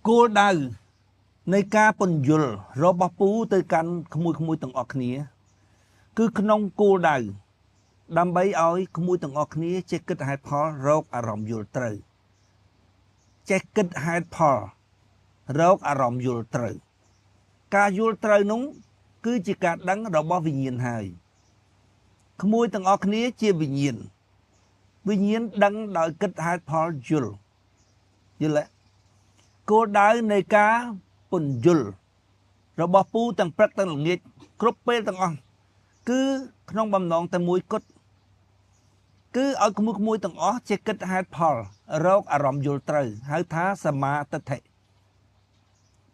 គោលដៅនៃការពន្យល់របស់ពូទៅកាន់ក្មួយៗទាំងអស់គ្នាគឺក្នុងគោលដៅដើម្បីឲ្យក្មួយទាំងអស់គ្នាចេះគិតហេតុផលរកអារម្មណ៍យល់ត្រូវចេះគិតហេតុផលរកអារម្មណ៍យល់ត្រូវការយល់ត្រូវនោះគឺជាការដឹងរបស់វិញ្ញាណហើយក្មួយទាំងអស់គ្នាជាវិញ្ញាណដឹងដោយគិតហេតុផលយល់ទេគោលដៅនៃការពន្យល់របស់ពូទាំងព្រឹកទាំងល្ងាចគ្រប់ពេលទាំងអស់គឺក្នុងបំណងតែមួយគត់គឺឲ្យក្មួយទាំងអស់ចេះគិតហេតុផលរកអារម្មណ៍យល់ត្រូវហៅថាសមាទិដ្ឋិ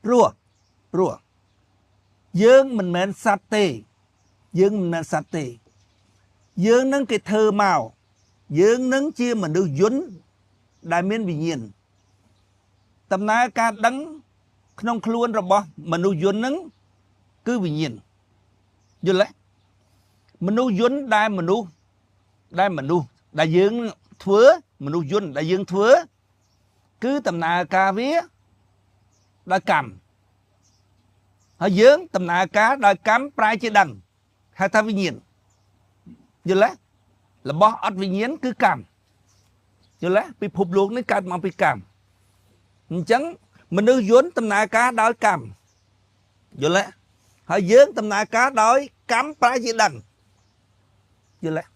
ព្រោះយើងមិនមែនសត្វទេយើងនឹងគេធ្វើមកយើងនឹងជាមនុស្សយន្តដែលមានវិញ្ញាណដំណើរការដឹងក្នុងខ្លួនរបស់មនុស្សយន្តនឹងគឺវិញ្ញាណយល់ទេមនុស្សយន្តដែលមនុស្សដែលយើងធ្វើមនុស្សយន្តដែលយើងធ្វើគឺដំណើរការវាដោយកម្មហើយយើងដំណើរការដោយកម្មប្រែជាដឹងហៅថាវិញ្ញាណយល់ទេរបស់អត់វិញ្ញាណគឺកម្មយល់ទេពិភពលោកនេះកើតមកពីកម្មអញ្ចឹងមនុស្សយន្តដំណើរការដោយកម្មយល់ទេហើយយើងដំណើរការដោយកម្មប្រែជាដឹងយល់ទេ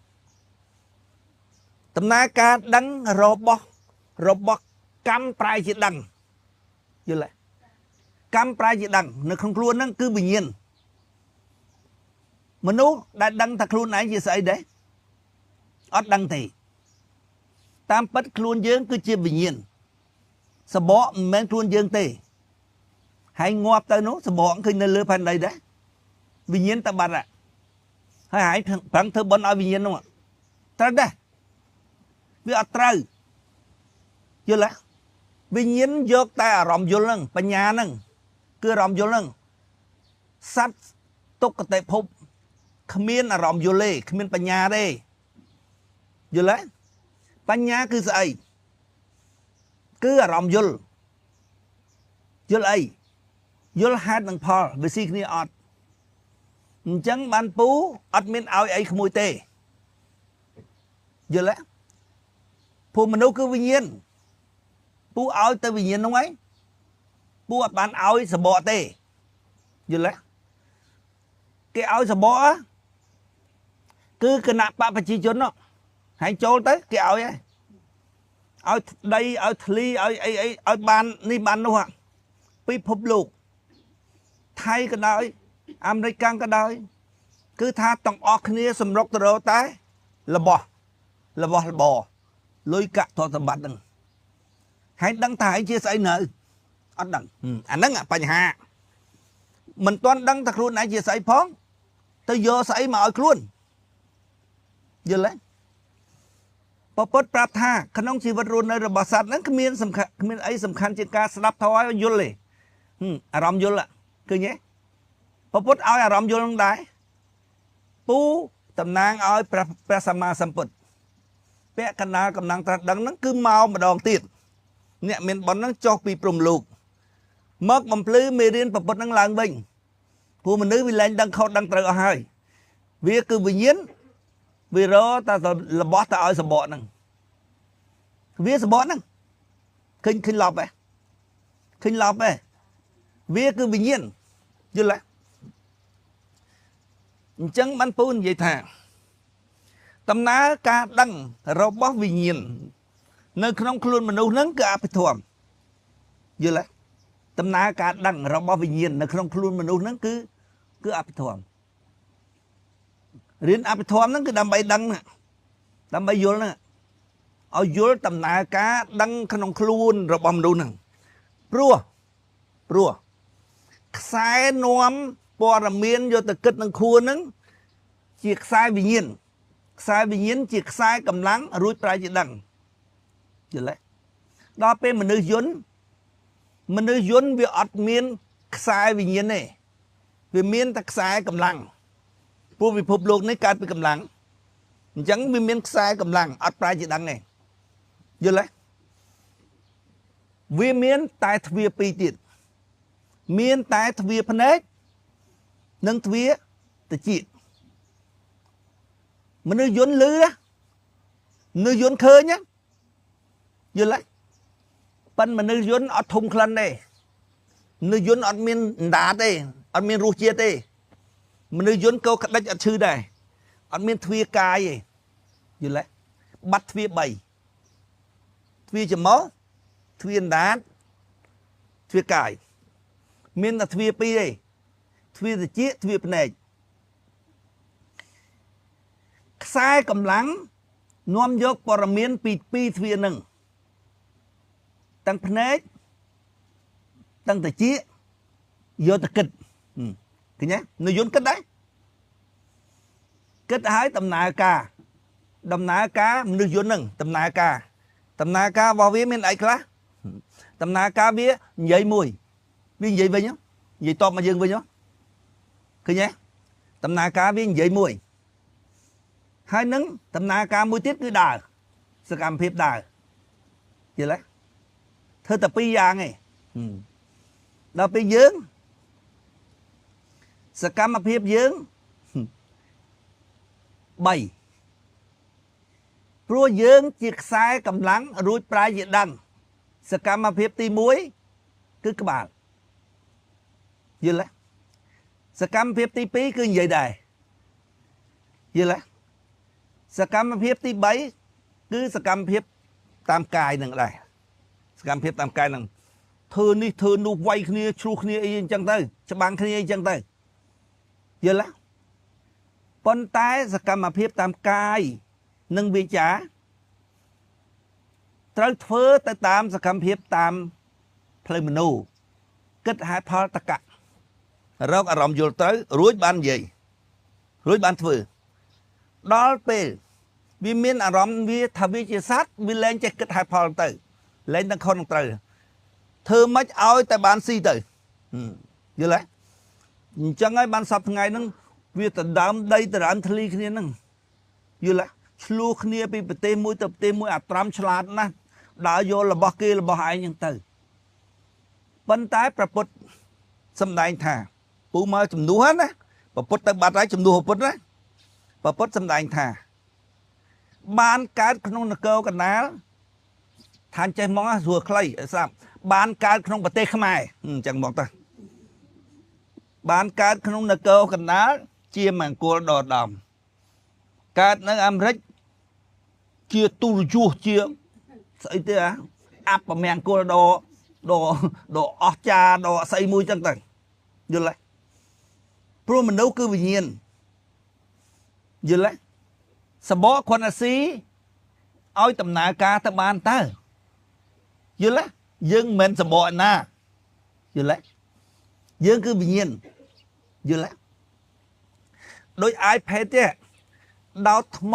ដំណើរការដឹងរបស់កម្មប្រែជាដឹងយល់ទេកម្មប្រែជាដឹងនៅក្នុងខ្លួនហ្នឹងគឺវិញ្ញាណមនុស្សដែលដឹងថាខ្លួនឯងជាស្អីដែរអត់ដឹងទេតាមពិតខ្លួនយើងគឺជាវិញ្ញាណសបកមិនមែនខ្លួនយើងទេហើយងាប់ទៅនោះសបកឃើញនៅលើផែនដីដែរវិញ្ញាណតែបាត់ហើយហើយប្រឹងធ្វើបន់ឲ្យវិញ្ញាណនោះត្រូវដែរវាអត់ត្រូវយល់ទេវិញ្ញាណយកតែអារម្មណ៍យល់ហ្នឹងបញ្ញាហ្នឹងគឺអារម្មណ៍យល់ហ្នឹងសត្វទុក្ខតិភពគ្មានអារម្មណ៍យល់ទេគ្មានបញ្ញាទេយល់ទេបញ្ញាគឺស្អីគឺអារម្មណ៍យល់អីយល់ហេតុនិងផលវាស៊ីគ្នាអត់អញ្ចឹងបានពូអត់មានឲ្យអីក្មួយទេយល់ទេពូមនុស្សគឺវិញ្ញាណពូឲ្យទៅវិញ្ញាណនោះឯងពូអត់បានឲ្យសបកទេយល់ទេគេឲ្យសបកគឺគណៈបព្វជិជនហើយចូលទៅគេឲ្យហើយឲ្យដីឲ្យធ្លីឲ្យអីឲ្យបាននេះបាននោះពិភពលោកថៃក៏ដោយអាមេរិកក៏ដោយគឺថាទាំងអស់គ្នាសម្រុកទៅរកតែរបស់របរលុយកាក់ទ្រព្យសម្បត្តិហ្នឹងហើយដឹងថាឯងជាស្អីនៅអត់ដឹងអាហ្នឹងបញ្ហាមិនទាន់ដឹងថាខ្លួនឯងជាស្អីផងទៅយកស្អីមកឲ្យខ្លួនយល់ទេពពុទ្ធប្រាប់ថាក្នុងជីវិតរស់នៅរបស់សត្វហ្នឹងគ្មានអីសំខាន់ជាងការស្ដាប់ធម៌ឲ្យយល់ទេអារម្មណ៍យល់ឃើញទេពពុទ្ធឲ្យអារម្មណ៍យល់ហ្នឹងដែរពូតំណាងឲ្យព្រះសម្មាសម្ពុទ្ធពាក្យកណ្ដាលកំណាំងត្រាស់ដឹងហ្នឹងគឺមកម្ដងទៀតអ្នកមានបុណ្យហ្នឹងចុះពីព្រំលោកមកបំភ្លឺមេរៀនពពុទ្ធហ្នឹងឡើងវិញព្រោះមនុស្សវាលែងដឹងខុសដឹងត្រូវអស់ហើយវាគឺវិញ្ញាណវារកតែរបស់ទៅឲ្យសបកហ្នឹងវាសបកហ្នឹងឃើញឡប់ហ៎វាគឺវិញ្ញាណយល់ទេអញ្ចឹងបានពូនិយាយថាដំណើរការដឹងរបស់វិញ្ញាណនៅក្នុងខ្លួនមនុស្សហ្នឹងគឺអភិធម្មយល់ទេដំណើរការដឹងរបស់វិញ្ញាណនៅក្នុងខ្លួនមនុស្សហ្នឹងគឺអភិធម្មរៀនអភិធម្មហ្នឹងគឺដើម្បីដឹងដើម្បីយល់ហ្នឹងឲ្យយល់ដំណើរការដឹងក្នុងខ្លួនរបស់មនុស្សហ្នឹងព្រោះខ្សែនាំព័ត៌មានយកទៅគិតនឹងខ្លួនហ្នឹងជាខ្សែវិញ្ញាណជាខ្សែកម្លាំងរួចប្រែជាដឹងយល់ទេដល់ពេលមនុស្សយន្តវាអត់មានខ្សែវិញ្ញាណទេវាមានតែខ្សែកម្លាំងព្រោះពិភពលោកនេះកើតពីកម្លាំងអញ្ចឹងវាមានខ្សែកម្លាំងអត់ប្រែជាដឹងទេយល់ទេ វាមានតែទ្វាពីរទៀតមានតែទ្វាភ្នែកនិងទ្វាតិចមនុស្សយន្តលឺណាមនុស្សយន្តឃើញណាយល់ទេប៉ិនមនុស្សយន្តអត់ធំក្លិនទេមនុស្សយន្តអត់មានអណ្ដាតទេអត់មានរសជាតិទេមនុស្សយន្តក៏ក្តិចអត់ឈឺដែរអត់មានទ្វាកាយទេយល់ទេបាត់ទ្វា3ទ្វាច្រមុះទ្វាអណ្ដាតទ្វាកាយមានតែទ្វា2ទេទ្វាតិចទ្វាភ្នែកខ្សែកម្លាំងនាំយកព័ត៌មានពីទ្វានឹងទាំងភ្នែកទាំងតិចយកទៅគិតឃើញទេនៅយន្តគិតដែរគិតឲ្យដំណើរការមនុស្សយន្តនឹងដំណើរការរបស់វាមានអីខ្លះដំណើរការវានិយាយមួយវានិយាយវិញនិយាយតបមកយើងវិញឃើញទេដំណើរការវានិយាយមួយហើយនឹងដំណើរការមួយទៀតគឺដើរសកម្មភាពដើរយល់ទេធ្វើតែ2យ៉ាងឯងដល់ពេលយើងសកម្មភាពយើង3ព្រោះយើងជាខ្សែកម្លាំងរួចប្រែជាដឹងសកម្មភាពទី1គឺក្បាលយល់ទេសកម្មភាពទី2គឺនិយាយដែរយល់ទេសកម្មភាពទី3គឺសកម្មភាពតាមកាយនឹងដែរសកម្មភាពតាមកាយនឹងធ្វើនេះធ្វើនោះវាយគ្នាឆ្លោះគ្នាអីអញ្ចឹងទៅច្បាំងគ្នាអីអញ្ចឹងទៅយល់ទេប៉ុន្តែសកម្មភាពតាមកាយនិងវាចាត្រូវធ្វើទៅតាមសកម្មភាពតាមផ្លូវមនោគិតហេតុផលតកៈរកអារម្មណ៍យល់ត្រូវរួចបាននិយាយរួចបានធ្វើដល់ពេលវាមានអារម្មណ៍វាថាវាជាសត្វវាលែងចេះគិតហេតុផលទៅលែងទាំងខុសនឹងត្រូវធ្វើម៉េចឲ្យតែបានស៊ីទៅយល់ទេអញ្ចឹងហើយបានសពថ្ងៃហ្នឹងវាដណ្ដើមដីដណ្ដើមធ្លីគ្នាហ្នឹងយល់ទេឆ្លោះគ្នាពីប្រទេសមួយទៅប្រទេសមួយអាត្រាំឆ្លាតណាស់ដើរយករបស់គេរបស់ឯងហ្នឹងទៅប៉ុន្តែព្រះពុទ្ធសម្ដែងថាពូមកជំនួសណាព្រះពុទ្ធទៅបាត់ហើយជំនួសព្រះពុទ្ធណាព្រះពុទ្ធសម្ដែងថាបានកើតក្នុងនគរកណ្ដាលឋានចេះមកស្រួលខ្លីស្រាប់បានកើតក្នុងប្រទេសខ្មែរអញ្ចឹងមកទៅបានកើតក្នុងនគរកណ្ដាលជាមង្គលដ៏ឧត្តមកើតនៅអាមេរិកជាទូរយុទ្ធជាស្អីទេអបមង្គលដ៏អស្ចារ្យដ៏ស្អីមួយចឹងទៅយល់ទេព្រោះមនុស្សគឺវិញ្ញាណយល់ទេសបកគ្រាន់តែស៊ីឲ្យដំណើរការទៅបានតើយល់ទេយើងមិនមែនសបកណាយល់ទេយើងគឺវិញ្ញាណយល់ទេដោយ iPad ទេដោតថ្ម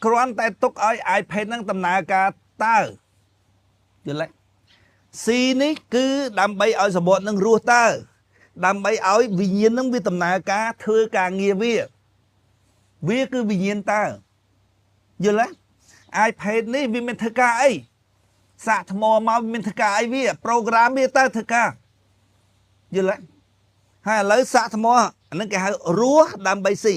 គ្រាន់តែទុកឲ្យ iPad ហ្នឹងដំណើរការតើយល់ទេស៊ីនេះគឺដើម្បីឲ្យសបកនឹងរស់តើដើម្បីឲ្យវិញ្ញាណនឹងវាដំណើរការធ្វើការងារវាគឺវិញ្ញាណតើយល់ទេ iPad នេះវាមានធ្វើការអីសាកថ្មមកវាមានធ្វើការអីវាប្រូក្រាមវាតើធ្វើការយល់ទេហើយឥឡូវសាកថ្មអានឹងគេហៅរស់ដើម្បីស៊ី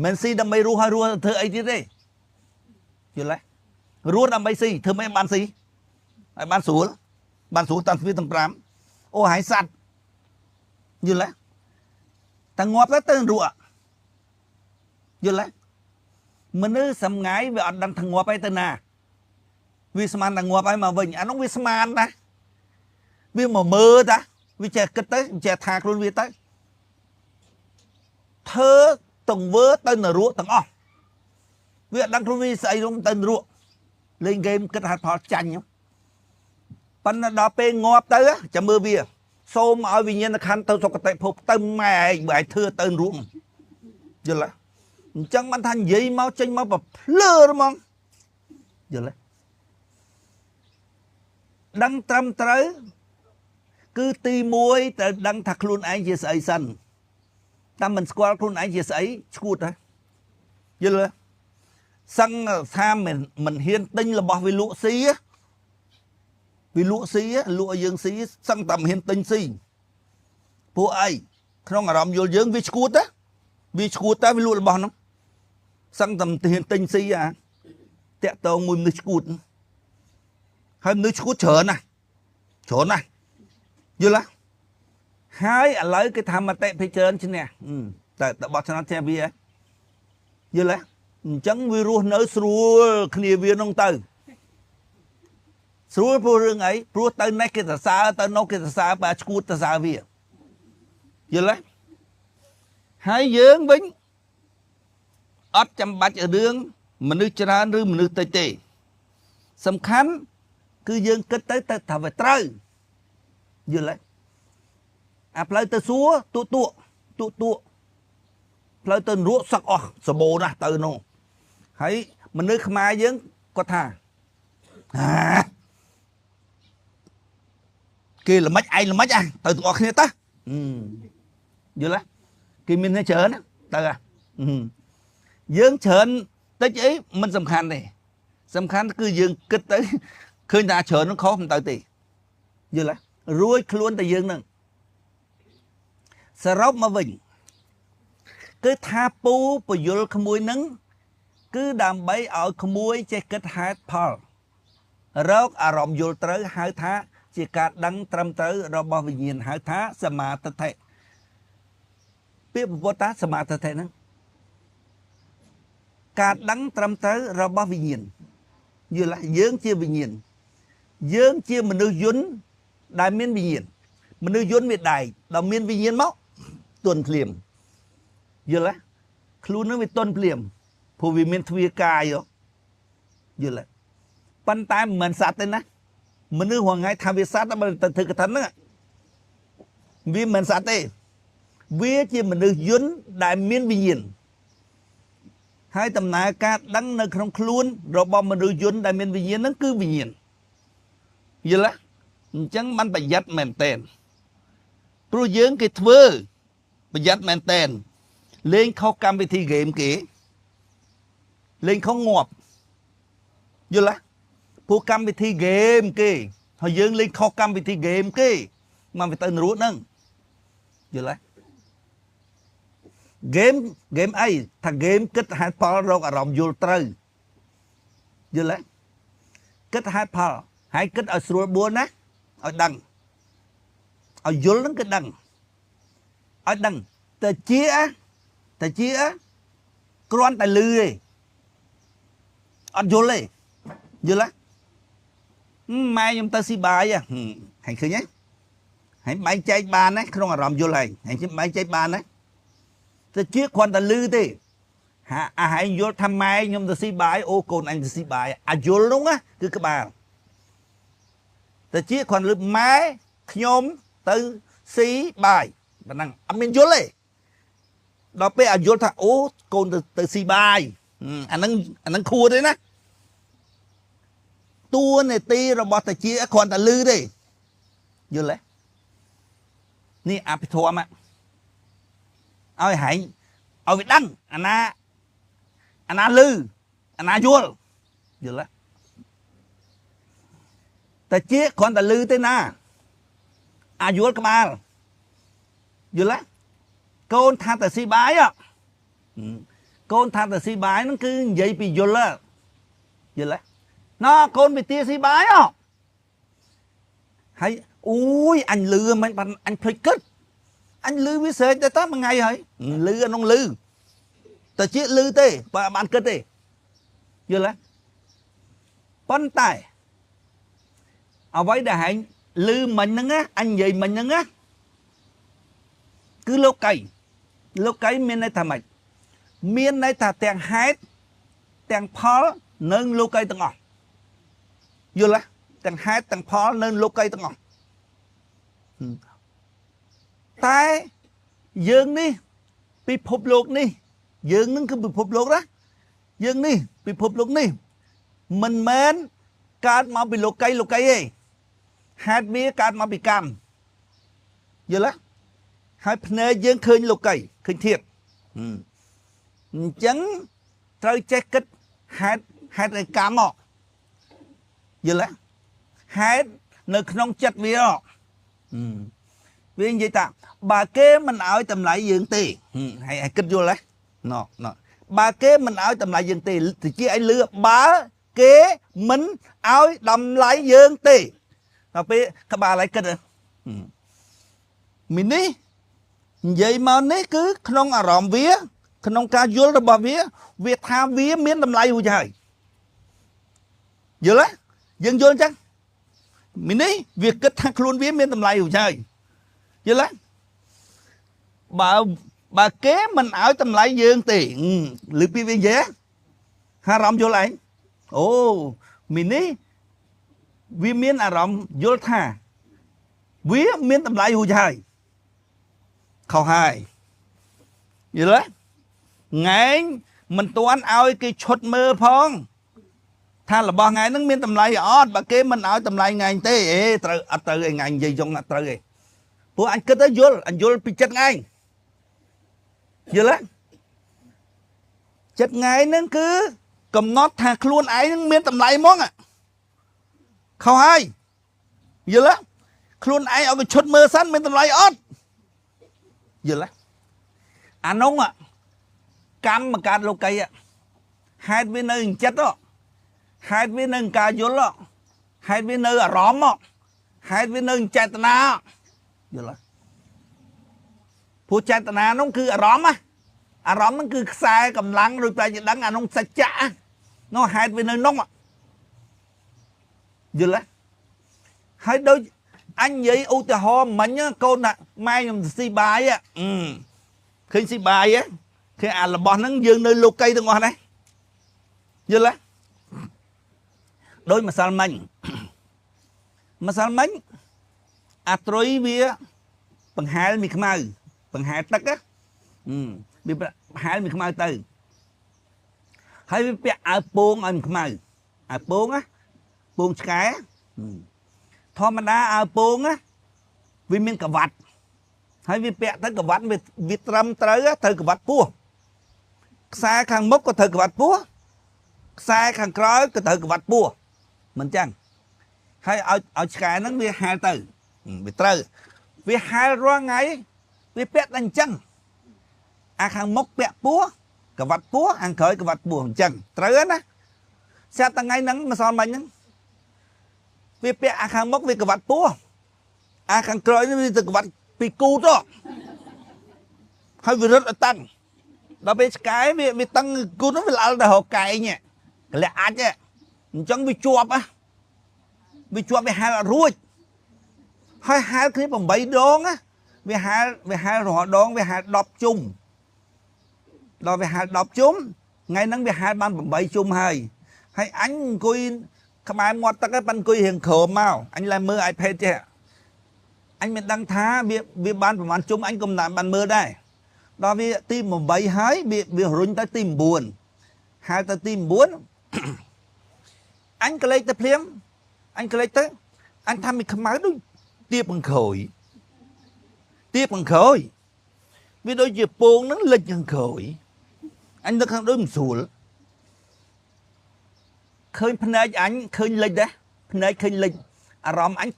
មិនស៊ីដើម្បីរស់ហើយរស់ធ្វើអីទៀតទេយល់ទេរស់ដើម្បីស៊ីធ្វើម៉េចបានស៊ីហើយបានស្រួលតាមទ្វាទាំង5អូហើយសัตว์យល់ទេតែងាប់ទៅរស់យល់ទេមនុស្សសម្ងាយវាអត់ដឹងថាងាប់អីទៅណាវាស្មានតែងាប់ហើយមកវិញអានោះវាស្មានណាវាមកមើលតាវាចេះគិតទៅចេះថាខ្លួនវាទៅធ្វើទង្វើទៅនរកទាំងអស់វាអត់ដឹងខ្លួនវាស្អីនោះទៅនរកលេងហ្គេមគិតហេតុផលចាញ់ប៉ុន្តែដល់ពេលងាប់ទៅចាំមើលវាសូមឲ្យវិញ្ញាណក្ខន្ធទៅសុគតិភពទៅម៉ែឯងបើឯងធ្វើទៅនរកយល់ទេអញ្ចឹងបានថានិយាយមកចេញមកប្រភ្លឺហ្មងយល់ទេដឹងត្រឹមត្រូវគឺទី1ត្រូវដឹងថាខ្លួនឯងជាស្អីសិនតែមិនស្គាល់ខ្លួនឯងជាស្អីឈួតហ៎យល់ទេសឹងថាមិនហ៊ានទិញរបស់វាលក់ស៊ី vì lụa xí lụa dương xí sang tầm hiện tinh xí phụ ai không ở rộng vô dương vì skuốt á vì lụa là bọn nó sang tầm hiện tinh xí à tẹt tàu mùi nước skuốt hay nước skuốt trở này vô lá hai à lấy cái tham mà tệ phải chơi chứ nè tại bọn nó theo vi ấy vô lá chẳng virus nỡ sủa kia viên nông tử sủa pro rừng ấy pro tới này cái xa tới nó cái xa bà skuốt ta xa vi vô lá hai dương bính ớt chăm bạch ở đường mà nước chả rư mà nước tây tê sầm khăn cứ dương kết tới thả về trời vừa lại áp lấy tới xúa tụ lấy tới ruột sắc sờ bồ nè từ nó thấy mình nước mai dương có thà kia là mấy ai là mấy à từ tụ kia ta vừa lại kia mình hay chở nè từ à dương chở tới ấy mình sầm khăn cứ dương kết tới khơi ta chở nó khó không tới tỷ vừa lại ruồi luôn tại dương nè sờ róc mà vịnh cứ tha pu bồi vô khăm muối nắng cứ đàm bấy ở khăm muối che kết hai Paul róc à rộng vô tới hai thá chỉ cả đăng trăm tới rồi bao vì nhìn hai thá sờ mà thật thế biết vô tá sờ mà thật thế nè cả đăng trăm tới rồi bao vì nhìn vừa lại dương chia vì nhìn dương chia mình nuôi dún đại miên vì nhìn mình nuôi dún miệt đại đào miên vì nhìn máu tuần liềm vừa lại luôn nó bị tuần liềm phù vì miên thuê cài rồi vừa lại pan tay mình sát tên á mình nuôi hoàng ngay tham việc sát đó mình thực cái thánh đó vì mình sát đây vì chia mình nuôi dún đại miên vì nhìn hai tầm nà ca đăng nơi không luôn rồi bọn mình nuôi dún đại miên vì nhìn nó cứ vì nhìn vậy là chẳngมันประหยัดแม่นแต่นเพราะយើងគេធ្វើประหยัดแม่นแต่นលេងខុសកម្មវិធីហ្គេមគេលេងខុសងាប់យល់ទេព្រោះកម្មវិធីហ្គេមគេហើយយើងលេងខុសកម្មវិធីហ្គេមគេមកវាទៅនរោហ្នឹងយល់ទេហ្គេមអីថាហ្គេមគិតហេតុផលរកអារម្មណ៍យល់ត្រូវយល់ទេគិតហេតុផលហើយគិតឲ្យស្រួលបួនណាឲ្យដឹងឲ្យយល់ហ្នឹងគឺដឹងឲ្យដឹងតែជាគ្រាន់តែលឺទេអត់យល់ទេយល់ទេម៉ែខ្ញុំទៅស៊ីបាយហើយឃើញទេហើយបែងចែកបានណាក្នុងអារម្មណ៍យល់ហើយបែងចែកបានណាតែជាគ្រាន់តែលឺទេហើយយល់ថាម៉ែខ្ញុំទៅស៊ីបាយអូកូនអញទៅស៊ីបាយអាយល់នោះណាគឺក្បាលតែជាគ្រាន់លឺម៉ែខ្ញុំទៅស៊ីបាយប៉ុណ្ណឹងអត់មានយល់ទេដល់ពេលអាយល់ថាអូកូនទៅស៊ីបាយអាហ្នឹងខួរទេណាតួនាទីរបស់តាជាគ្រាន់តែលឺទេយល់ទេនេះអភិធម្មឲ្យហែងឲ្យវាដឹងអាណាលឺអាណាយល់យល់ទេតែជាគ្រាន់តែលឺទេណាអាយល់ក្បាលយល់ទេកូនថាតែស៊ីបាយកូនថាតែស៊ីបាយហ្នឹងគឺនិយាយពីយល់យល់ទេណ៎កូនវិទាស៊ីបាយហើយអូយអញលឺមិនបានអញភ្លេចគិតអញលឺវាស្រេចតែតមួយថ្ងៃហើយលឺអានោះលឺតែជាលឺទេបើបានគិតទេយល់ទេប៉ុន្តែអ្វីដែលហែងលឺមិញហ្នឹងណាអញនិយាយមិញហ្នឹងណាគឺលោកីមានន័យថាម៉េចមានន័យថាទាំងហេតុទាំងផលនៅលោកីទាំងអស់យល់ទេទាំងហេតុទាំងផលនៅលោកីទាំងអស់តែយើងនេះពិភពលោកនេះយើងនឹងគឺពិភពលោកណាយើងនេះពិភពលោកនេះមិនមែនកើតមកពីលោកីទេហេតុវាកើតមកពីកម្មយល់ទេហើយភ្នែកយើងឃើញលោកីឃើញធាតុអញ្ចឹងត្រូវចេះគិតហេតុនៃកម្មមកយល់ទេហេតុ nơi không chất với đó vì vậy ta bà kế mình ở tầm lại dương tì hay kích vô lấy nó bà kế mình ở tầm lại dương tì thì chỉ anh lừa bà kế mình ở tầm lại dương tì nó bị các bà lại kích rồi mình đi vậy mà nếu cứ không ở rộng vía không ca vô rồi bà vía việc tham vía miễn tầm lại vô trời vừa lấy dân vô chắc mình đi việc kết thúc luôn vía miễn tầm lại vô trời vừa lấy bà kế mình ở tầm lại dương tì lực bị viên dễ hà rộng vô lại ồ mình đi vì miễn ở rộng vô thà vía miễn tầm lại vô trời không hay vậy đấy ngày mình toán ao cái chốt mơ phong tha là bao ngày nó miên tầm lại bà kế mình ở tầm lại ngày tê từ ngày gì trong từ này bữa anh cứ tới vô bị chết ngay vậy đấy chết ngay nó cứ cầm nót thạc luôn ấy nó miên tầm lại món à không hay vậy đấy luôn ấy ở cái chốt mơ sẵn miên tầm lại giờ lá anh ông ạ cam mà cà lô cây ạ hai bên nơi chết đó hai bên nơi cà vô đó hai bên nơi ở róm đó hai bên nơi chạy tà na giờ lá phụ chạy tà na nó cứ ở róm nó cứ sai cầm lăng rồi phải đắng anh ông sạch chả nó hai bên nơi nông ạ giờ lá hai đôi anh vậy u tà ho mình á con nè mai nhầm xì bài á khi xì bài á khi là bọn nó dương nơi lô cây từ ngoài này giờ lá đôi mà sao mình trôi vía bằng hai mình không bằng hai tắc á bị hai mình không từ hay bị ở buông anh không ở buông á buông cái thò mà đá ở buông á vì mình cả vặt hay vì bẹ tới cả vặt vì trầm tới á tới cả vặt pua xa khang mốc có tới cả vặt pua xa khang cõi có tới cả vặt pua mình chăng hay ở cái nó vì hai từ vì trời vì hai roa ngày vì bẹ đánh chân khang mốc bẹ pua cả vặt pua ăn khởi cả vặt pua chân tới á xa tăng ngày nắng mà sao mình vì bẹ khang mốc vì cả vặt pua khang cõi nó vì cả vặt bị cu đó hay vì rất là tăng đó bên cái vì tăng cu nó phải là hồ cày nhỉ là ăn chứ chẳng bị chuột á bị chuột bị hai là ruồi hai cái bằng bảy đón á vì hai họ đón vì hai đọc chung đó vì hai đọc chung ngày nắng vì hai ban bằng bảy chung hay anh coi các bạn ngọt ta cái ban coi hiện khổ mau anh làm mơ iPad chứ anh mình đăng thá vì ban của bạn chung anh cũng làm bàn mơ đây đó vì tìm một bầy hái vì rung ta tìm buồn hai ta tìm buồn anh cái lấy tập liếm anh cái lấy tới anh tham mình không máu đúng tiếp bằng khởi vì đôi dịp buồn nó lịch bằng khởi anh được không đối một sủa khơi phân anh khơi lịch đấy phân khơi lịch rõm anh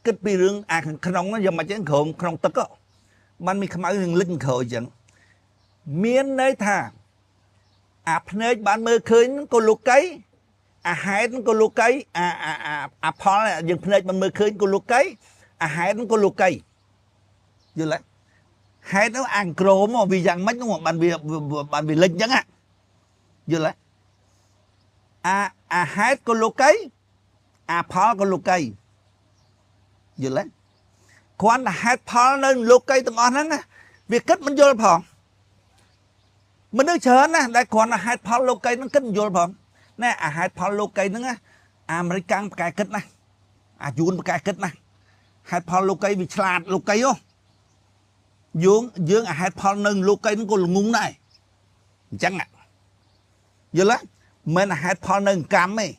kích bị rương không nó giờ mà chẳng không tức áมันมีขมาหนึ่งลึกเคยจังเมียนในท่าพเนจบ้านเมื่อคืนก็ลูกไก่หายนั่นก็ลูกไก่พอเนี่ยยังพเนจบ้านเมื่อคืนก็ลูกไก่หายนั่นก็ลูกไก่อยู่แล้วหายนั่นอ่างโกรมvì rằng mấy nó bạn bị lịch chẳng àอยู่แล้วหายก็ลูกไก่พอก็ลูกไก่อยู่แล้วควรhạt phao lên lục cây từng onហ្នឹងviệc kết mình vô phòng mình đưa chờ nè đại còn là hạt phao lục cây nó kết vô phòng nè hạt phao lục cây nó American cái kết này Jun cái kết này hạt phao lục cây bị chặt lục cây không dương hạt phao nâng lục cây nó còn ngung này chẳng ạ giờ lá mình là hạt phao nâng cám ấy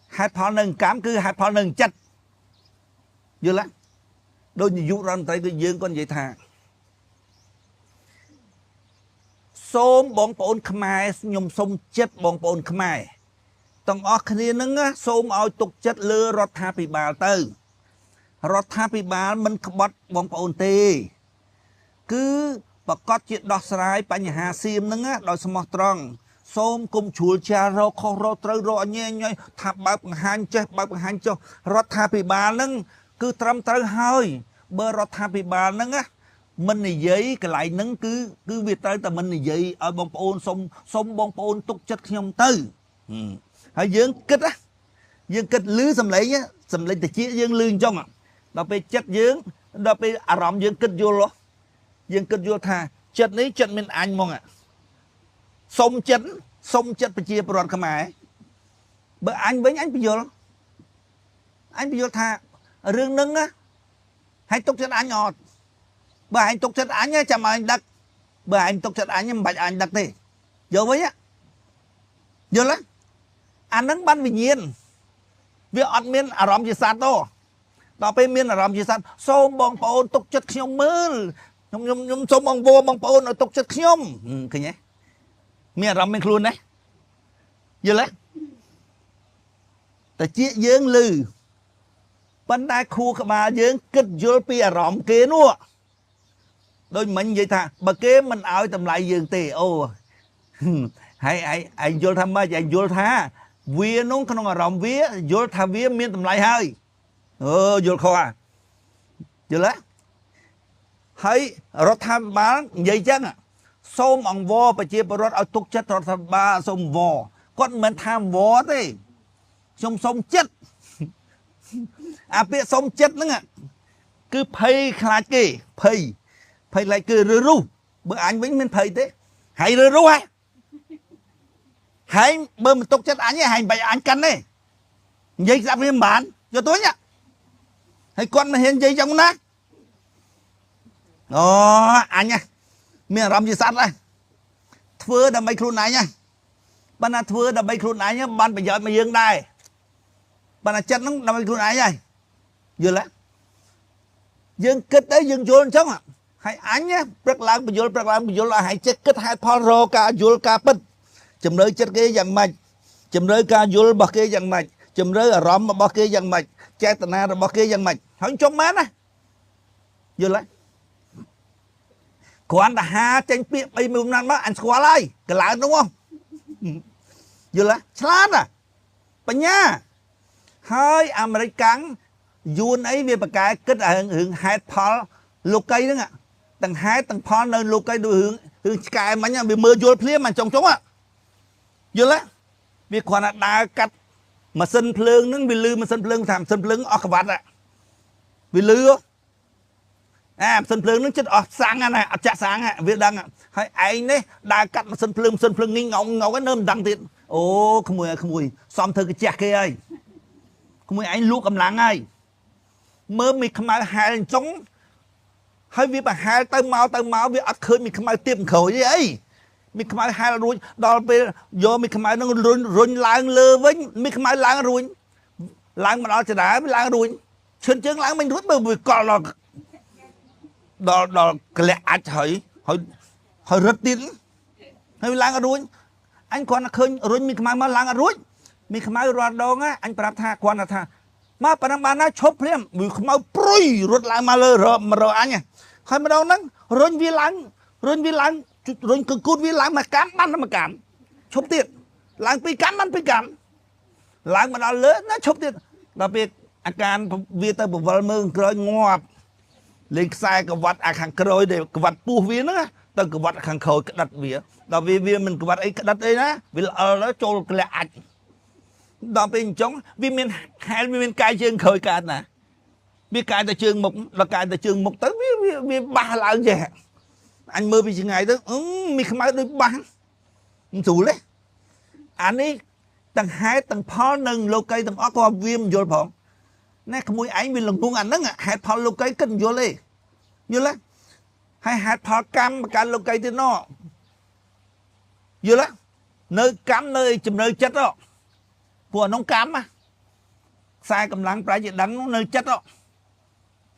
hạt phao nâng cám cứ hạt phao nâng chất giờ lá đôi như dụ ra tới cái dương con vậy thà xôm bóng bồn khmai nhung xôm chết bóng bồn khmai tông óc kia nâng xôm ao tục chất lưa rót tha bị bà tư រដ្ឋាភិបាលមិនក្បត់បងប្អូនទេគឺប្រកាសជាដោះស្រាយបញ្ហាសៀមហ្នឹងដោយស្មោះត្រង់សូមគុំជ្រួលចារកខុសរកត្រូវរកអញញយថាបើបង្ហាញចេះបើបង្ហាញចុះរដ្ឋាភិបាលហ្នឹងគឺត្រឹមត្រូវហើយបើរដ្ឋាភិបាលហ្នឹងមិននិយាយកន្លែងហ្នឹងគឺវាត្រូវតែមិននិយាយឲ្យបងប្អូនសុំបងប្អូនទុកចិត្តខ្ញុំទៅហើយយើងគិតលឺសំឡេងតិចយើងលឺអញ្ចឹងដល់ពេលចិត្តយើងដល់ពេលអារម្មណ៍យើងគិតយល់យើងគិតយល់ថាចិត្តនេះចិត្តមានអញហ្មងសុំចិត្តប្រជាពលរដ្ឋខ្មែរបើអញវិញអញបញ្យល់ថារឿងហ្នឹងហើយទុកចិត្តអញអត់បើអញទុកចិត្តអញចាំអញដឹកបើអញទុកចិត្តអញមិនបាច់អញដឹកទេយកវិញយល់ទេអាហ្នឹងបានវិញ្ញាណវាអត់មានអារម្មណ៍ជាសត្វទេដល់ពេលមានអារម្មណ៍ជាសត្វសូមបងប្អូនទុកចិត្តខ្ញុំមើលខ្ញុំសូមអង្វរបងប្អូនឲ្យទុកចិត្តខ្ញុំឃើញទេមានអារម្មណ៍មានខ្លួនណាយល់ទេតែជាយើងលឺប៉ុន្តែខួរក្បាលយើងគិតយល់ពីអារម្មណ៍គេនោះដូចមិញនិយាយថាបើគេមិនឲ្យតម្លៃយើងទេអូហើយឯងយល់ថាម៉េចឯងយល់ថាវានោះក្នុងអារម្មណ៍វាយល់ថាវាមានតម្លៃហើយយល់ខុសយល់ទេហើយរដ្ឋាភិបាលនិយាយចឹងសូមអង្វរប្រជាពលរដ្ឋឲ្យទុកចិត្តរដ្ឋាភិបាលសូមអង្វរគាត់មិនមែនថាអង្វរទេខ្ញុំសូមចិត្តអាពាក្យសូមចិត្តហ្នឹងគឺភ័យខ្លាចគេភ័យខ្លាចគេរើរុះបើអញវិញមិនភ័យទេហើយរើរុះហើយបើមិនទុកចិត្តអញទេហើយបាច់អញកាន់ទេនិយាយស្ដាប់វាមិនបានយកទៅវិញហើយគាត់មិនហ៊ាននិយាយចឹងណាអូអញមានអារម្មណ៍ជាសត្វហើយធ្វើដើម្បីខ្លួនឯងបើណាធ្វើដើម្បីខ្លួនឯងបានប្រយោជន៍មកយើងដែរបើណាចិត្តហ្នឹងដើម្បីខ្លួនឯងហើយយល់ទេយើងគិតទៅយើងយល់អញ្ចឹងហើយអញព្រឹកឡើងបញ្យល់ឲ្យហើយចិត្តគិតហេតុផលរកការយល់ការពិតជំរឿចិត្តគេយ៉ាងម៉េចជំរឿការយល់របស់គេយ៉ាងម៉េចជំរឿអារម្មណ៍របស់គេយ៉ាងម៉េចចេតនារបស់គេយ៉ាងម៉េចហើយចុងមែនណាយល់ទេគ្រាន់តែហាចេញពាក្យ3មួយណាត់មកអញស្គាល់ហើយកន្លៅនោះយល់ទេឆ្លាតបញ្ញាហើយអាមេរិកកាំងយួនអីវាប្រកែគិតរឿងហេតុផលលោកីហ្នឹងទាំងហេតុទាំងផលនៅលោកីដូចរឿងឆ្កែមិញវាមើលយល់ភ្លាមចុងយល់ទេវាគ្រាន់តែដើរកាត់ម៉ាស៊ីនភ្លើងហ្នឹងវាលឺម៉ាស៊ីនភ្លើងថាម៉ាស៊ីនភ្លើងអស់ក្បាត់វាលឺម៉ាស៊ីនភ្លើងហ្នឹងចិត្តអស់សាំងណាអត់ចាក់សាំងវាដឹងហើយឯងនេះដើរកាត់ម៉ាស៊ីនភ្លើងងីងងនៅមិនដឹងទៀតអូក្មួយសំធ្វើកាជះគេហើយក្មួយឯងលក់កម្លាំងហើយមើលមីខ្មៅហែលអញ្ចឹងហើយវាប្រហែលទៅមកវាអត់ឃើញមីខ្មៅទៀបក្រួយអីមីខ្មៅហែលរួចដល់ពេលយកមីខ្មៅហ្នឹងរុញឡើងលើវិញមីខ្មៅឡើងរួញឡើងមកដល់ចដាវាឡើងរួញឈិនជើងឡើងមិនរួចបើវាកល់ដល់ក្លាក់អាចហើយរត់ទៀតហើយឡើងអត់រួញអញគ្រាន់តែឃើញរុញមីខ្មៅមកឡើងអត់រួចមីខ្មៅរាល់ដងអញប្រាប់ថាគ្រាន់តែថាមកប៉ណ្ណឹងបានណាឈប់ភ្លាមវាខ្មៅព្រុយរត់ឡើងមកលើរអញហើយម្ដងហ្នឹងរុញវាឡើងរុញគូតវាឡើងមកកាន់បានមកកាន់ឈប់ទៀតឡើងពីកាន់បានពីកាន់ឡើងមកដល់លើណាឈប់ទៀតដល់ពេលអាការវាទៅបវលមើលក្រោយងាប់លេងខ្សែក្បាត់អាខាងក្រោយដែលក្បាត់ពោះវាហ្នឹងទៅក្បាត់ខាងក្រោយក្តិតវាដល់វាមិនក្បាត់អីក្តិតអីណាវាល្អដល់ចូលក្លាក់អាចដល់ពេលអញ្ចឹងវាមានហែលវាមានកាយជើងក្រោយកើតណាវាកាយតែជើងមុខដល់កាយតែជើងមុខទៅវាបាសឡើងចេះអញមើលពីឆ្ងាយទៅមីខ្មៅដូចបាសមិនស្រួលទេអានេះទាំងហេតុទាំងផលនឹងលោកីទាំងអស់ក៏វាមិនយល់ផងណែក្មួយឯងវាល្ងងអាហ្នឹងហេតុផលលោកីគិតមិនយល់ទេយល់ទេហើយហេតុផលកម្មប្រកាន់លោកីទៀតណោះយល់ទេនៅកម្មនៅចំណើចិត្តហ្នឹងពួកក្នុងកម្មខ្សែកម្លាំងប្រែជាដឹងនៅចិត្ត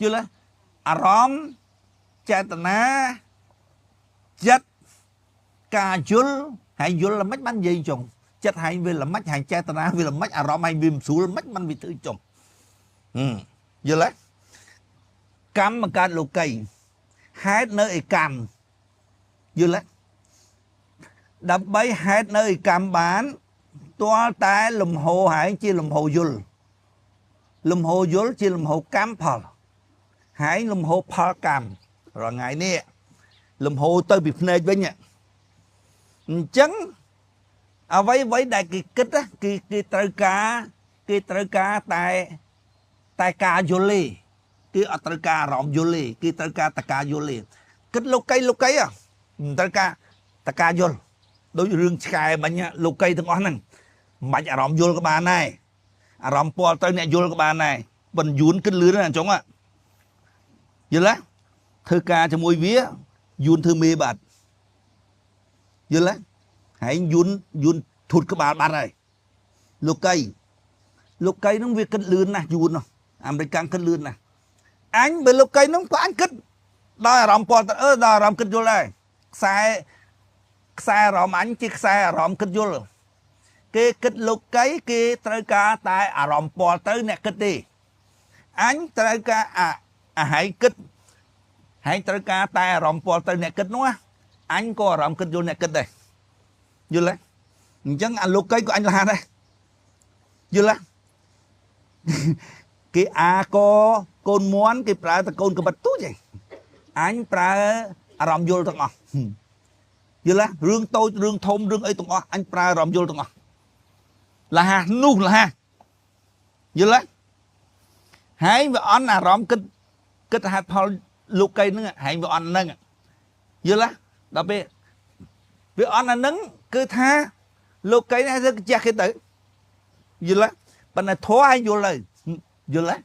យល់ទេអារម្មណ៍ចេតនាចិត្តការយល់ហើយយល់ល្មិចបាននិយាយចុងចិត្តហើយវាល្មិចហើយចេតនាវាល្មិចអារម្មណ៍ហើយវាមិនស្រួលល្មិចបានវាធ្វើចុងយល់ទេ កម្មមកកើតលោកីហេតុនៅឯកម្មយល់ទេដើម្បីហេតុនៅឯកម្មបានទាល់តែលំហូរហែងជាលំហូរយល់លំហូរយល់ជាលំហូរកម្មផលហែងលំហូរផលកម្មរាល់ថ្ងៃនេះលំហូរទៅពីភ្នែកវិញអញ្ចឹងអ្វីដែលគេគិតគេត្រូវការតែការយល់ទេគេអត់ត្រូវការអារម្មណ៍យល់ទេគេត្រូវការតែការយល់ទេគិតលោកីមិនត្រូវការតែការយល់ដូចរឿងឆ្កែមិញលោកីទាំងអស់ហ្នឹងមិនបាច់អារម្មណ៍យល់ក៏បានដែរអារម្មណ៍ពាល់ទៅអ្នកយល់ក៏បានដែរប៉ុន្តែយួនគិតលឿនណាស់អញ្ចឹងយល់ទេធ្វើការជាមួយវាយួនធ្វើមេបាត់យល់ទេហើយយួនធូតក្បាលបាត់ហើយលោកីហ្នឹងវាគិតលឿនណាស់យួនអាមេរិកគិតលឿនណាស់អញបើលោកីហ្នឹងក៏អញគិតដោយអារម្មណ៍ពាល់ទៅដោយអារម្មណ៍គិតយល់ដែរខ្សែអារម្មណ៍អញជាខ្សែអារម្មណ៍គិតយល់គេគិតលោកីគេត្រូវការតែអារម្មណ៍ពាល់ទៅអ្នកគិតទេអញត្រូវការអាហែងគិតហែងត្រូវការតែអារម្មណ៍ពាល់ទៅអ្នកគិតនោះអញក៏អារម្មណ៍គិតយល់អ្នកគិតដែរយល់ទេអញ្ចឹងអាលោកីក៏អញឡានដែរយល់ទេគេកកូនមន់គេប្រើតែកូនកបិតទូចឯងអញប្រើអារម្មណ៍យល់ទាំងអស់យល់ទេរឿងតូចរឿងធំរឿងអីទាំងអស់អញប្រើអារម្មណ៍យល់ទាំងអស់លះនោះលះយល់ទេហើយវាអន់អារម្មណ៍គិតហេតុផលលោកីហ្នឹងហើយវាអន់ហ្នឹងយល់ទេដល់ពេលវាអន់អាហ្នឹងគឺថាលោកីនេះទៅចេះគេទៅយល់ទេប៉ុន្តែធัวឲ្យយល់ទៅយល់ទេ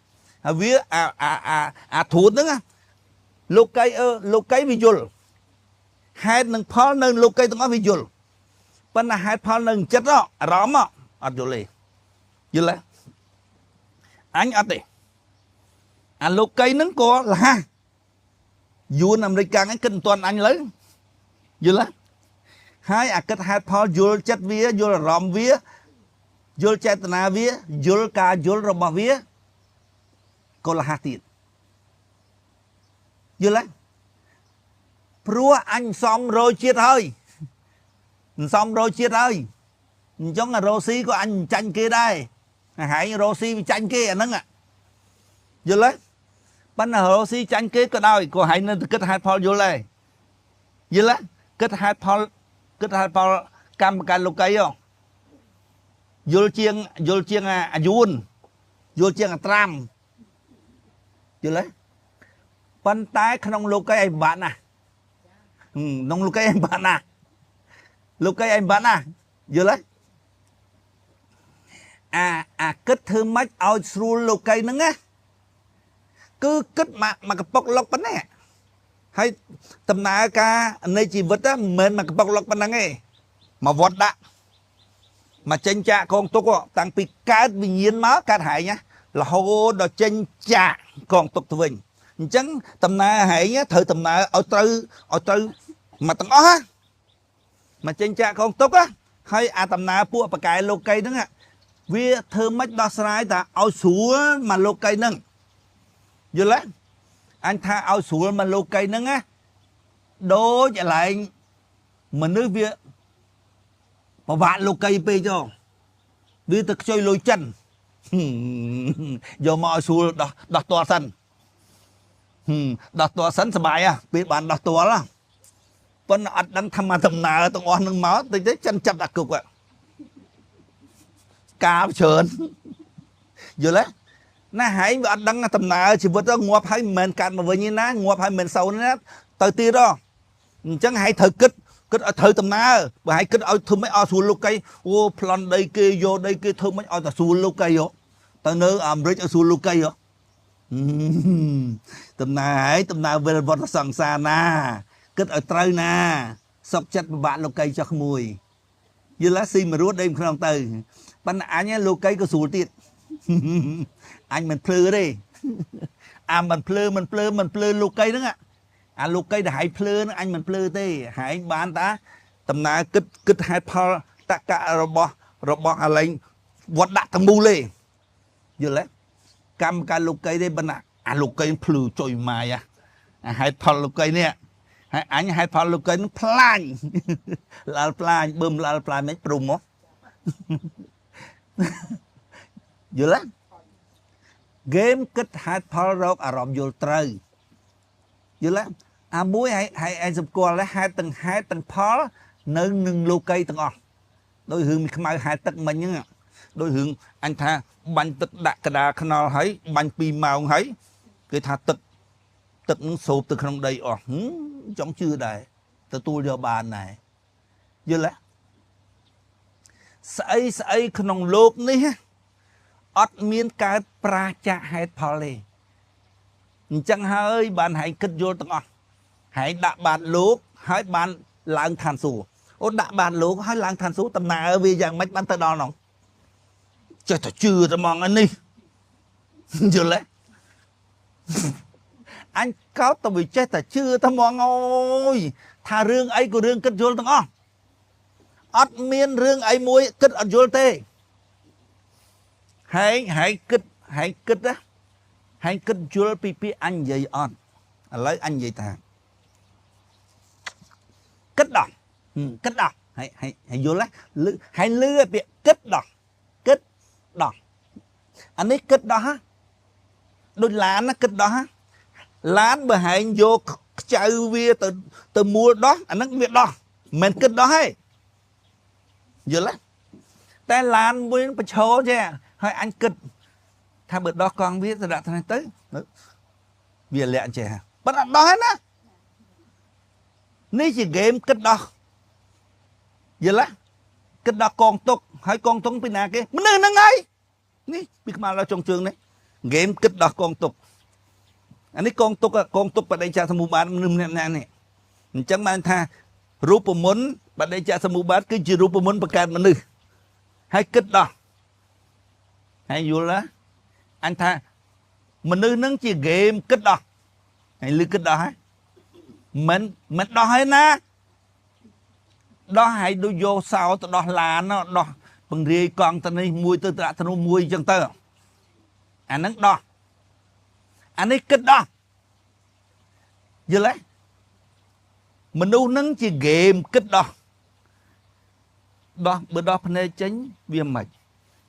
ហើយវាអាធូតហ្នឹងលោកីវាយល់ហេតុនឹងផលនៅលោកីទាំងអស់វាយល់ប៉ុន្តែហេតុផលនៅចិត្តអារម្មណ៍អត់យល់ទេយល់ទេអញអត់ទេអាលោកីហ្នឹងក៏លះយួនអាមេរិកហ្នឹងគិតមិនទាន់អញលើយល់ទេហើយអាគិតហេតុផលយល់ចិត្តវាយល់អារម្មណ៍វាយល់ចេតនាវាយល់ការយល់របស់វាក៏លះទៀតយល់ទេព្រោះអញសំរយជាតិហើយសំរយជាតិហើយអញ្ចឹងរ៉ូស៊ីក៏អញចាញ់គេដែរហើយរ៉ូស៊ីវាចាញ់គេអាហ្នឹងយល់ទេប៉ុន្តែរ៉ូស៊ីចាញ់គេក៏ដោយក៏ហើយនៅគិតហេតុផលយល់ដែរយល់ទេគិតហេតុផលកម្មការលោកីយល់ជាងអាយួនយល់ជាងអាត្រាំយល់ទេប៉ុន្តែក្នុងលោកីឯងបាត់ណាក្នុងលោកីឯងបាត់ណាលោកីឯងបាត់ណាយល់ទេអាគិតធ្វើម៉េចឲ្យស្រួលលោកីហ្នឹងណាគឺគិតមកកប៉ុកលុកប៉ុណ្ណេះហើយដំណើរការនៃជីវិតមិនមែនមកកប៉ុកលុកប៉ុណ្ណឹងទេមកវត្តដាក់មកចេញចាកកងទុកតាំងពីកើតវិញ្ញាណមកកើតហែងរហូតដល់ចេញចាកកងទុកទៅវិញអញ្ចឹងដំណើរហែងត្រូវដំណើរឲ្យត្រូវមកទាំងអស់មកចេញចាកកងទុកហើយអាដំណើរពួកបកែលោកីហ្នឹងវាធ្វើម៉េចដោះស្រាយតែឲ្យស្រួលមកលោកីហ្នឹងយល់ទេអញថាឲ្យស្រួលមកលោកីហ្នឹងដូចកន្លែងមនុស្សវាប្រវាក់លោកីពេកទៅវាទៅខ្ចុយលុយចិនយកមកឲ្យស្រួលដោះតលសិនដោះតលសិនសុបាយពេលបានដោះតលប៉ុន្តែអត់ដឹងថាមកដំណើរទាំងអស់នឹងមកតិចទៅចិនចាប់ដាក់គុកការច្រើនយល់ទេណាហែងវាអត់ដឹងដំណើរជីវិតងាប់ហើយមិនមែនកាត់មកវិញទេណាងាប់ហើយមិនមែនសូនណាទៅទៀតអញ្ចឹងហែងត្រូវគិតឲ្យត្រូវដំណើរបើហែងគិតឲ្យធ្វើម៉េចឲ្យស្រួលលោកីអូប្លន់ដីគេយកដីគេធ្វើម៉េចឲ្យតែស្រួលលោកីទៅនៅអាមេរិកឲ្យស្រួលលោកីដំណើរហើយដំណើរវិលវត្តសង្សារណាគិតឲ្យត្រូវណាសុខចិត្តពិបាកលោកីចុះក្មួយយល់ទេស៊ីមរត់ដេកក្នុងទៅប៉ុន្តែអញលោកីក៏ស្រួលទៀតអញមិនភ្លឺទេអាមិនភ្លឺលោកីហ្នឹងអាលោកីដែលហែងភ្លឺហ្នឹងអញមិនភ្លឺទេហែងបានតាដំណើរគិតហេតុផលតកៈរបស់អាឡែងវត្តដាក់ទាំងមូលទេយល់ទេកម្មការលោកីទេប៉ុន្តែ lục cây phù trôi mày hai thằng lục cây nè anh hai thằng lục cây nó plan là plan bơm là plan mấy trùng á dữ lắm game kết hai thằng rốt à rộm vô trời dữ lắm muối hay anh sụp qua lấy hai tầng phó nơi nâng lục cây tầng on đôi hướng mình khai hai tầng mình nhá đôi hướng anh tha bánh tức đạc cả đà khăn nào thấy bánh pi màu thấy cái tha tức tức nó sụp từ trong đây chống chưa đây từ tôi cho bàn này dư lẽ sấy khăn lốp ní ọt miên cái pra cha hay phale chẳng hơi bạn hãy kết vô tầng on hãy đã bàn lốp hãy bàn lang than sủ ô đã bàn lốp hãy lang than sủ tầm nào vì dạng mấy bạn tới đó nó trời thật chưa tao mong anh đi chưa lẽ anh cáo tao bị chết thật chưa tao mong ôi thà rương ấy của rương kết vô tao ngon ớt miên rương ấy muối kết ở vô tê hãy kết á hãy kết vô pi anh vậy on lấy anh vậy thà kết đỏ hãy vô lấy hãy lưa bị kết đỏ đỏ anh ấy kết đó ha đôi lá nó kết đó ha lán bờ hãy vô chạy vía từ mua đó anh nó việc đó mình kết đó hay giờ lắm tay lán với nó chó chứ hơi anh kết thay bữa đó con biết rồi đã thằng tới vì lẹ trẻ bắt đặt đó hết á ní chỉ game kết đó giờ lắm kết đó con tục hay con tung bên nào kia mình nên nó ngay ní biết mà là trong trường đấy game kết đó con tục anh ấy con tục bạn đây cha tham mưu bán nêm nè này chẳng mang tha rúp muốn bạn đây cha tham mưu bán cứ chỉ rúp muốn bạc cạn mà nư hay kết đó hay vô lá anh tha mình nư nâng chỉ game kết đó hay lư kết đó hả mình đó hay na đó hay đôi vô sao đó là nó đó bằng riêng con ta này mùi tư tạ ta nó mùi chân tơ anh nâng đó anh ấy kết đó giờ lấy mình đâu nâng chỉ game kết đó đó bữa đó phần này tránh viêm mạch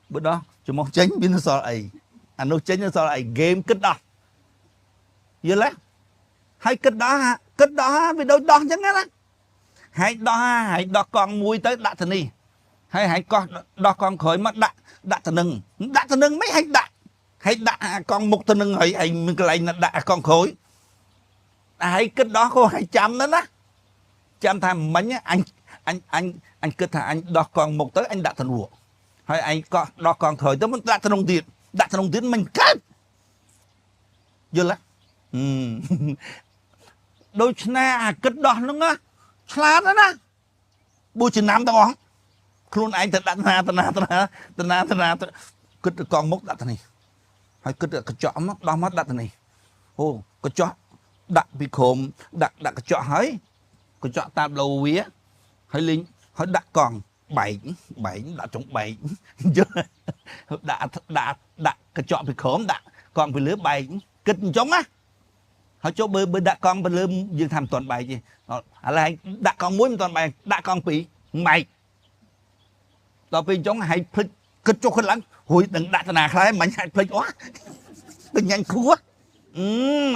bữa đó chỉ mong tránh biến nó sao ấy anh đâu tránh nó sao ấy game kết đó giờ lấy hay kết đó vì đâu đó chẳng á hãy đó con mùi tới đã thần đi hãy con đó con khởi mắt đã thần nâng mấy hãy đã con một thần nâng hãy mình cái này là đã con khối hãy kết đó có 200 đó đó trăm tham mấy anh kết thà anh đó con một tới anh đã thần ruột hay anh có đó con khởi tới mình đã thần đồng tiền mình cắt giờ là đôi na kết đó nó ngá khá đó nè bùi chừng năm tao luôn anh thật đặt na kết con mốc đặt này hay kết cái chọ mốc đó mắt đặt này ô cái chọ đặt bị khom đặt cái chọ hấy cái chọ tạm đầu vía hay linh hay đặt còn bảy đã trúng 7 đã cái chọ bị khom đặt còn bị lứa 7 kết chống á họ cho bơi đã con bên lưm dương tham toàn bài gì là đã con muối toàn bài đã con bị mày tao bên chống hay phịch kết cho khăn lắm hồi đừng đã nào khai mạnh hay phịch quá đừng nhanh khua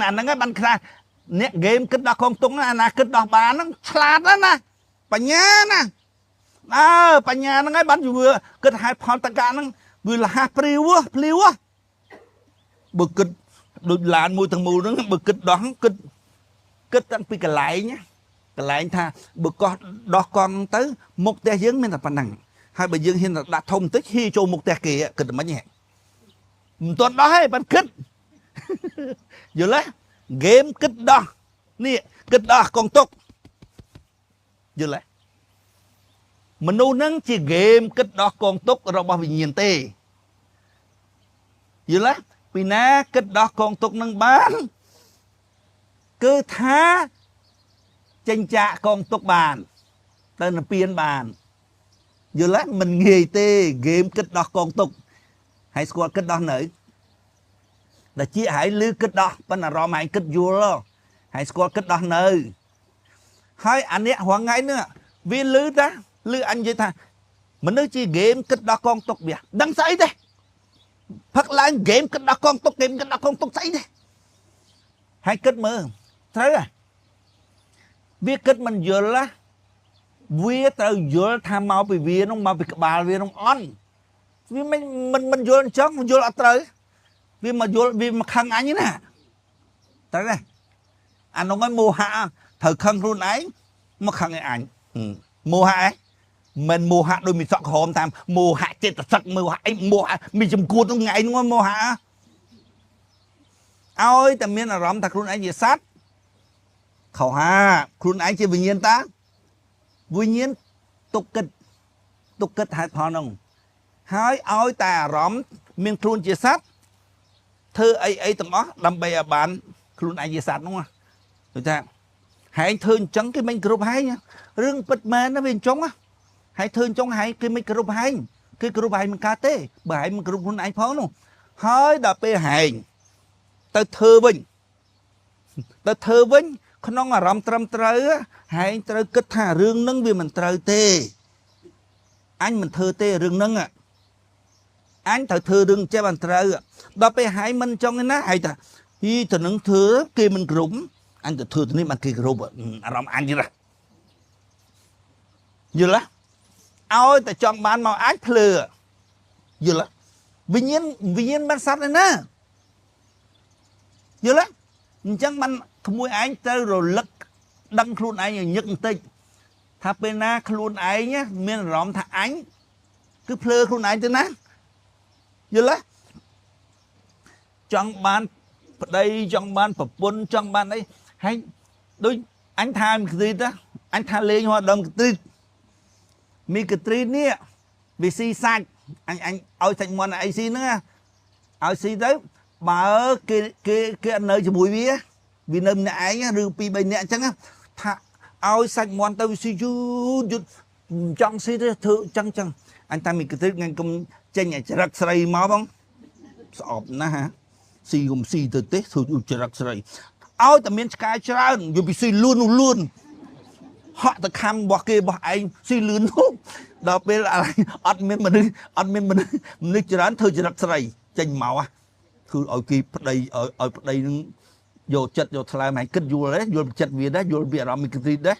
anh nói ban khai nè game kết đó con tung là kết đó bà nó khát đó nè bà nhá nè bà nhà nó ngay bắn vừa kết hai pháo tất cả nó vừa là hai pliu á bực kết đôi làn mùi thằng mù nó bực kịch đó kịch tăng pi cái lại nhá cái lại tha bực con đó con tới một té dướng mình là phần nặng hai bà dương hiện là đã thông tích khi cho một té kia kịch mấy nhẹ toàn đó hay bạn kịch giờ lấy game kịch đó nè kịch đó con tốt giờ lấy mình đâu nắng chỉ game kịch đó con tốt rồi bao vì nhìn tê giờ lấy vì ná kết đó con tục nâng bán cứ thá tranh trả con tục bàn tên là biên bàn giờ lát mình nghề tê game kết đó con tục hãy score kết đó nữ ដែលជាហើយលឺគិតដោះប៉ុន្តែអារម្មណ៍ហើយគិតយល់ហើយស្គាល់គិតដោះនៅហើយអានេះរងថ្ងៃនេះវាលឺតាលឺអញនិយាយថាមនុស្សជាហ្គេមគិតដោះកងទុកវាដឹងស្អីទេផឹកឡើងហ្គេមគិតដោះកងទុកហ្គេមគិតដោះកងទុកស្អីទេហើយគិតមើលត្រូវហ៎វាគិតមិនយល់ណាវាត្រូវយល់ថាមកពីវានោះមកពីក្បាលវានោះអន់វាមិនយល់អញ្ចឹងយល់អត់ត្រូវវាមកយល់វាមកខឹងអញណាត្រូវទេអានោះឯងមោហៈត្រូវខឹងខ្លួនឯងមកខឹងឯអញមោហៈឯងមិនមោហៈដូចមានសក់ក្រហមតាមមោហៈចិត្តសឹកមោហៈអីមោហៈមានចំគួតនោះថ្ងៃនោះមោហៈឲ្យតែមានអារម្មណ៍ថាខ្លួនឯងជាសត្វខុសហាខ្លួនឯងជាវិញ្ញាណតាវិញ្ញាណទុកគិតហេតុផលនោះហើយឲ្យតែអារម្មណ៍មានខ្លួនជាសត្វធ្វើអីទាំងអស់ដើម្បីឲ្យបានខ្លួនឯងជាសត្វនោះដូចថាហែងធ្វើអញ្ចឹងគេមិនគ្រប់ហែងរឿងពិតមែនណាវាអញ្ចឹងហើយធ្វើអញ្ចឹងហែងគេមិនគ្រប់ហែងគេគ្រប់ហែងមិនកើតទេបើហែងមិនគ្រប់ខ្លួនឯងផងនោះហើយដល់ពេលហែងទៅធ្វើវិញក្នុងអារម្មណ៍ត្រឹមត្រូវហែងត្រូវគិតថារឿងហ្នឹងវាមិនត្រូវទេអញមិនធ្វើទេរឿងហ្នឹងអញត្រូវធ្វើរឿងចេះបានត្រូវដល់ពេលហែងមិនចង់ណាហែងថាហ៊ីទៅនឹងធ្វើគេមិនគ្រប់អញទៅធ្វើទៅនេះបានគេគ្រប់អារម្មណ៍អញយល់ឲ្យតែចង់បានមកអាចភ្លើយល់វិញ្ញាណបានសត្វឯណាយល់អញ្ចឹងបានក្មួយឯងត្រូវរលឹកដឹងខ្លួនឯងឲ្យញឹកបន្តិចថាពេលណាខ្លួនឯងមានអារម្មណ៍ថាអញគឺភ្លើខ្លួនឯងទៅណាយល់ចង់បានប្តីចង់បានប្រពន្ធចង់បានអីហើយដូចអញថាមីកទ្រីតអញថាលេងហោះដើមកទ្រីតមីកទ្រីតនេះវាស៊ីសាច់អញឲ្យសាច់មាន់អីស៊ីហ្នឹងឲ្យស៊ីទៅបើគេអត់នៅជាមួយវានៅម្នាក់ឯងឬ2 3នាក់អញ្ចឹងថាឲ្យសាច់មាន់ទៅវាស៊ីយូរចង់ស៊ីទៅធ្វើអញ្ចឹងអញតាមមីកទ្រីតថ្ងៃគុំចេញចរិតស្រីមកបងស្អប់ណាស់ស៊ីគុំស៊ីទៅទេធ្វើចរិតស្រីឲ្យតែមានឆ្កែច្រើនយកពីស៊ីលឿនហក់ទៅខំរបស់គេរបស់ឯងស៊ីលឿននោះដល់ពេលអត់មានមនុស្សច្រើនធ្វើចរិតស្រីចេញមកគឺឲ្យគេប្តីឲ្យប្តីនឹងយកចិត្តយកថ្លើមឲ្យគិតយល់ដែរយល់ចិត្តវាដែរយល់ពីអារម្មណ៍មីកទ្រីតដែរ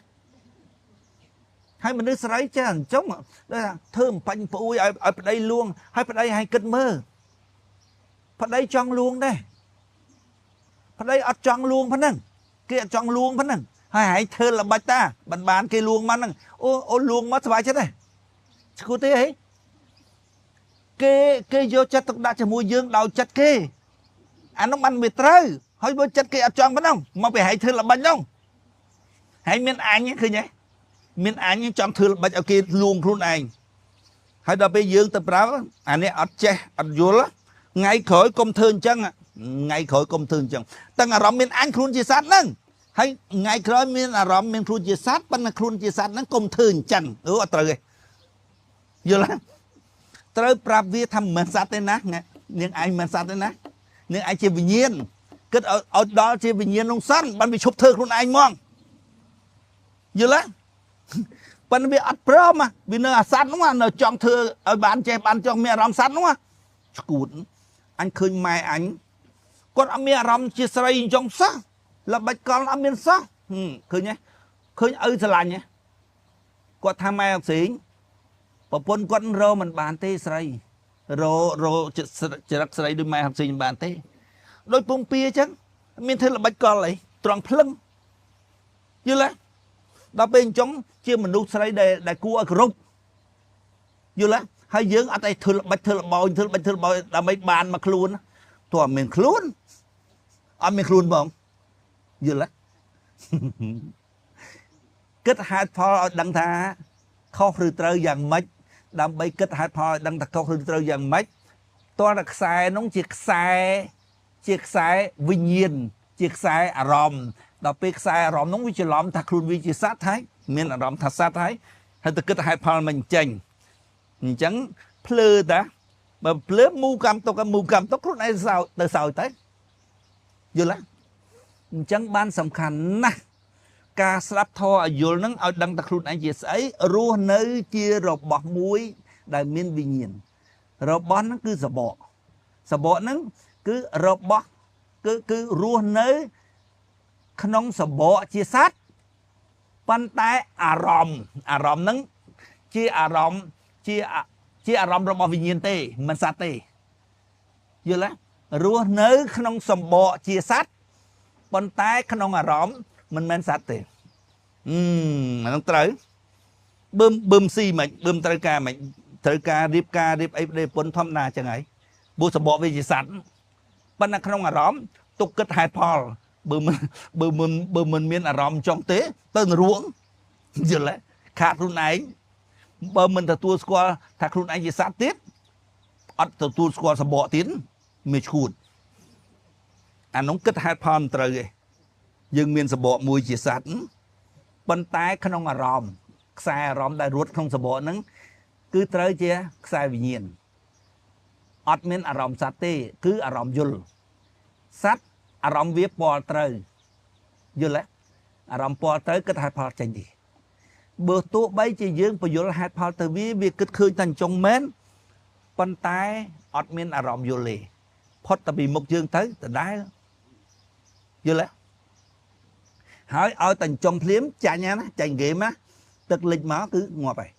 ហើយមនុស្សស្រីចេះអញ្ចឹងថាធ្វើអំបញ្ញប្អូយឲ្យប្តីលួងហើយប្តីឲ្យគិតមើលប្តីចង់លួងដែរប្តីអត់ចង់លួងប៉ុណ្ណឹងគេអត់ចង់លួងប៉ុណ្ណឹងហើយហែងធ្វើល្បិចតាបានគេលួងមកហ្នឹងអូលួងមកសុបាយចិត្តទេស្គូទេហីគេយកចិត្តទុកដាក់ជាមួយយើងដោយចិត្តគេអានោះបានវាត្រូវហើយបើចិត្តគេអត់ចង់ប៉ុណ្ណឹងមកពីហែងធ្វើល្បិចហ្នឹងហែងមានអញឃើញទេមានអញចង់ធ្វើល្បិចឲ្យគេលួងខ្លួនឯងហើយដល់ពេលយើងទៅប្រាប់អានេះអត់ចេះអត់យល់ថ្ងៃក្រោយកុំធ្វើអញ្ចឹងថ្ងៃក្រោយកុំធ្វើអញ្ចឹងតាំងអារម្មណ៍មានអញខ្លួនជាសត្វហ្នឹងហើយថ្ងៃក្រោយមានអារម្មណ៍មានខ្លួនជាសត្វប៉ុន្តែខ្លួនជាសត្វហ្នឹងកុំធ្វើអញ្ចឹងអត់ត្រូវទេយល់ទេត្រូវប្រាប់វាថាមិនមែនសត្វទេណានាងឯងមិនមែនសត្វទេណានាងឯងជាវិញ្ញាណគិតឲ្យដល់ជាវិញ្ញាណនោះសិនបានវាឈប់ធ្វើខ្លួនឯងហ្មងយល់ទេប៉ុន្តែវាអត់ព្រមវានៅអាសត្វនោះនៅចង់ធ្វើឲ្យបានចេះបានចង់មានអារម្មណ៍សត្វនោះស្គួតអញឃើញម៉ែអញគាត់អត់មានអារម្មណ៍ជាស្រីអញ្ចឹងសោះល្បិចកលអត់មានសោះឃើញទេឃើញឪស្រឡាញ់គាត់ថាម៉ែអត់ស្រីប្រពន្ធគាត់រមិនបានទេស្រីរចរិតស្រីដូចម៉ែអត់ស្រីមិនបានទេដូចពងពៀអញ្ចឹងមានធ្វើល្បិចកលអីត្រង់ភ្លឹងយល់ទេដល់ពេលអញ្ចឹងជាមនុស្សស្រីដែលគួរឲ្យគោរពយល់ទេហើយយើងអត់ឲ្យធ្វើល្បិចធ្វើល្បោចដើម្បីបានមកខ្លួនទោះអត់មានខ្លួនបងយល់ទេគិតហេតុផលឲ្យដឹងថាខុសឬត្រូវយ៉ាងម៉េចដើម្បីគិតហេតុផលឲ្យដឹងថាខុសឬត្រូវយ៉ាងម៉េចតើខ្សែនោះជាខ្សែវិញ្ញាណជាខ្សែអារម្មណ៍ដល់ពេលខ្សែអារម្មណ៍នោះវាច្រឡំថាខ្លួនវាជាសត្វហើយមានអារម្មណ៍ថាសត្វហើយទៅគិតហេតុផលមិនចេញអញ្ចឹងភ្លើតាបើភ្លើមូកម្មទុកខ្លួនឯងទៅសោយទៅ យល់ទេអញ្ចឹងបានសំខាន់ណាស់ការស្ដាប់ធម៌ឲ្យយល់ហ្នឹងឲ្យដឹងតែខ្លួនឯងជាស្អីរស់នៅជារបស់មួយដែលមានវិញ្ញាណរបស់ហ្នឹងគឺសបកហ្នឹងគឺរបស់គឺរស់នៅក្នុងសបកជាសត្វប៉ុន្តែអារម្មណ៍ហ្នឹងជាអារម្មណ៍ជាអារម្មណ៍របស់វិញ្ញាណទេមិនសត្វទេយល់ទេរស់នៅក្នុងសបកជាសត្វប៉ុន្តែក្នុងអារម្មណ៍មិនមែនសត្វទេអានឹងត្រូវបឹមស៊ីមិនបឹមត្រូវការមិនត្រូវការរៀបអីប្រពន្ធធម្មតាចឹងហើយបុសបកវាជាសត្វប៉ុន្តែក្នុងអារម្មណ៍ទុកគិតហេតុផលបើមិនមានអារម្មណ៍ចង់ទេទៅនរួងយល់ទេខាតខ្លួនឯងបើមិនទទួលស្គាល់ថាខ្លួនឯងជាសត្វទៀតអត់ទទួលស្គាល់សបកទៀតមានឈួតអានោះគិតហេតុផលមិនត្រូវទេយើងមានសបកមួយជាសត្វប៉ុន្តែក្នុងអារម្មណ៍ខ្សែអារម្មណ៍ដែលរត់ក្នុងសបកហ្នឹងគឺត្រូវជាខ្សែវិញ្ញាណអត់មានអារម្មណ៍សត្វទេគឺអារម្មណ៍យល់សត្វអារម្មណ៍វាពាល់ត្រូវយល់ទេអារម្មណ៍ពាល់ត្រូវគិតហេតុផលចេញទេបើទោះបីជាយើងបញ្យល់ហេតុផលទៅវាគិតឃើញតែអញ្ចឹងមែនប៉ុន្តែអត់មានអារម្មណ៍យល់ទេផុតតែពីមុខយើងទៅដដែលយល់ទេហើយឲ្យតែចំភ្លាមចាញ់ណាចាញ់ហ្គេមណាទឹកលិចមកគឺងាប់ហើយ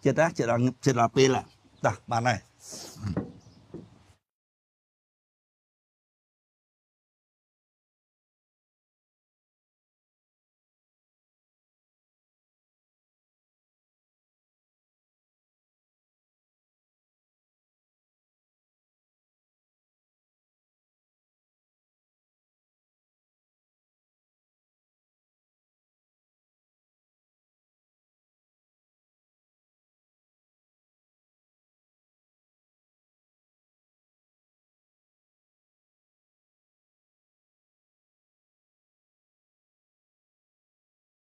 ចិត្តដល់ពេលតោះបានហើយ